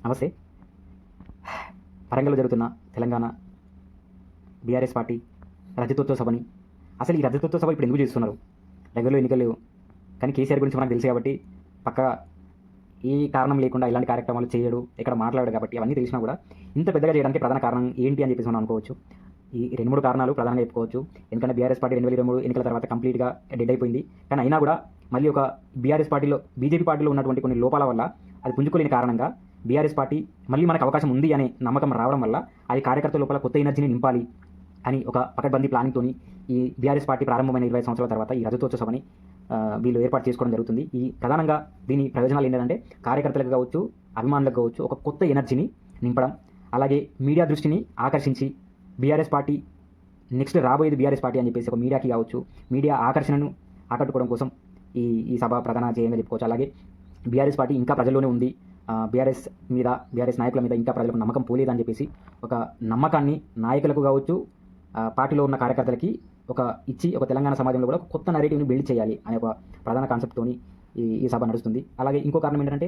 నమస్తే. వరంగల్‌లో జరుగుతున్న తెలంగాణ బీఆర్ఎస్ పార్టీ రజతోత్సవ సభని అసలు ఈ రజతోత్సవ సభ ఇప్పుడు ఎందుకు చేస్తున్నారు? దగ్గరలో ఎన్నికలు లేవు. కానీ కేసీఆర్ గురించి మనకు తెలుసు కాబట్టి పక్కా ఏ కారణం లేకుండా ఇలాంటి కార్యక్రమాలు చేయడు, ఇక్కడ మాట్లాడాడు కాబట్టి అవన్నీ తెలిసినా కూడా ఇంత పెద్దగా చేయడానికి ప్రధాన కారణం ఏంటి అని చెప్పేసి మనం అనుకోవచ్చు. ఈ 2, 3 కారణాలు ప్రధానంగా చెప్పుకోవచ్చు. ఎందుకంటే బీఆర్ఎస్ పార్టీ 2023 ఎన్నికల తర్వాత కంప్లీట్‌గా డెడ్ అయిపోయింది. కానీ అయినా కూడా మళ్ళీ ఒక బీఆర్ఎస్ పార్టీలో బీజేపీ పార్టీలో ఉన్నటువంటి కొన్ని లోపాల వల్ల అది పుంజుకోలేని కారణంగా బీఆర్ఎస్ పార్టీ మళ్ళీ మనకు అవకాశం ఉంది అనే నమ్మకం రావడం వల్ల అది కార్యకర్తల లోపల కొత్త ఎనర్జీని నింపాలి అని ఒక పకడ్బందీ ప్లానింగ్తోని ఈ బీఆర్ఎస్ పార్టీ ప్రారంభమైన 20 సంవత్సరాల తర్వాత ఈ రజతోత్సవ సభని వీళ్ళు ఏర్పాటు చేసుకోవడం జరుగుతుంది. ఈ ప్రధానంగా దీని ప్రయోజనాలు ఏంటంటే కార్యకర్తలకు కావచ్చు, అభిమానులకు కావచ్చు ఒక కొత్త ఎనర్జీని నింపడం, అలాగే మీడియా దృష్టిని ఆకర్షించి బీఆర్ఎస్ పార్టీ నెక్స్ట్ రాబోయేది బీఆర్ఎస్ పార్టీ అని చెప్పేసి ఒక మీడియాకి కావచ్చు, మీడియా ఆకర్షణను ఆకట్టుకోవడం కోసం ఈ ఈ సభ ప్రధాన ధ్యేయంగా చెప్పుకోవచ్చు. అలాగే బీఆర్ఎస్ పార్టీ ఇంకా ప్రజల్లోనే ఉంది, బీఆర్ఎస్ నాయకుల మీద ఇంకా ప్రజలకు నమ్మకం పోలేదని చెప్పేసి ఒక నమ్మకాన్ని నాయకులకు కావచ్చు, పార్టీలో ఉన్న కార్యకర్తలకి ఒక తెలంగాణ సమాజంలో కూడా ఒక కొత్త నెరేటివ్ని బిల్డ్ చేయాలి అనే ఒక ప్రధాన కాన్సెప్ట్తోని ఈ సభ నడుస్తుంది. అలాగే ఇంకో కారణం ఏంటంటే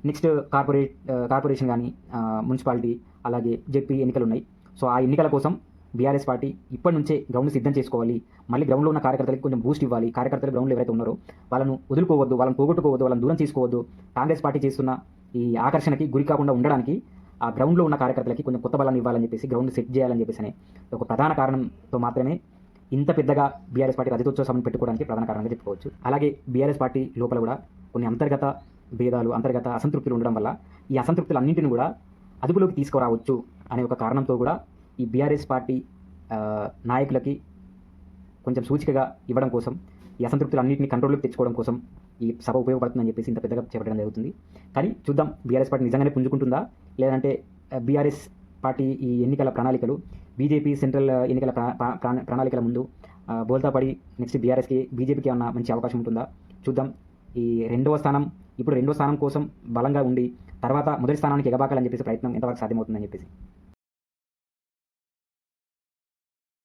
నెక్స్ట్ కార్పొరేషన్ కానీ, మున్సిపాలిటీ, అలాగే జెడ్పీ ఎన్నికలు ఉన్నాయి. సో ఆ ఎన్నికల కోసం బీఆర్ఎస్ పార్టీ ఇప్పటి నుంచే గ్రౌండ్ సిద్ధం చేసుకోవాలి. మళ్ళీ గ్రౌండ్లో ఉన్న కార్యకర్తలకు కొంచెం బూస్ట్ ఇవ్వాలి. కార్యకర్తలు గ్రౌండ్లో ఎవరైతే ఉన్నారో వాళ్ళను వదులుకోవద్దు, వాళ్ళని పోగొట్టుకోవద్దు, వాళ్ళని దూరం చేసుకోవద్దు. కాంగ్రెస్ పార్టీ చేస్తున్న ఈ ఆకర్షణకి గురి కాకుండా ఉండడానికి ఆ గ్రౌండ్లో ఉన్న కార్యకర్తలకి కొంచెం కొత్త బలాన్ని ఇవ్వాలని చెప్పేసి, గ్రౌండ్ సెట్ చేయాలని చెప్పేసి అనే ఒక ప్రధాన కారణంతో మాత్రమే ఇంత పెద్దగా బీఆర్ఎస్ పార్టీ రజతోత్సవ సభను పెట్టుకోవడానికి ప్రధాన కారణంగా చెప్పుకోవచ్చు. అలాగే బీఆర్ఎస్ పార్టీ లోపల కూడా కొన్ని అంతర్గత భేదాలు, అంతర్గత అసంతృప్తులు ఉండడం వల్ల ఈ అసంతృప్తులన్నింటిని కూడా అదుపులోకి తీసుకురావచ్చు అనే ఒక కారణంతో కూడా ఈ బీఆర్ఎస్ పార్టీ నాయకులకి కొంచెం సూచికగా ఇవ్వడం కోసం, ఈ అసంతృప్తులన్నింటినీ కంట్రోల్లోకి తెచ్చుకోవడం కోసం ఈ సభ ఉపయోగపడుతుందని చెప్పేసి ఇంత పెద్దగా చేపట్టడం జరుగుతుంది. కానీ చూద్దాం బీఆర్ఎస్ పార్టీ నిజంగానే పుంజుకుంటుందా, లేదంటే బీఆర్ఎస్ పార్టీ ఈ ఎన్నికల ప్రణాళికలు బీజేపీ సెంట్రల్ ఎన్నికల ప్రణాళికల ముందు బోల్తా పడి నెక్స్ట్ బీజేపీకి ఏమన్నా మంచి అవకాశం ఉంటుందా చూద్దాం. రెండవ స్థానం కోసం బలంగా ఉండి తర్వాత మొదటి స్థానానికి ఎగబాకాలని చెప్పేసి ప్రయత్నం ఎంతవరకు సాధ్యమవుతుందని చెప్పేసి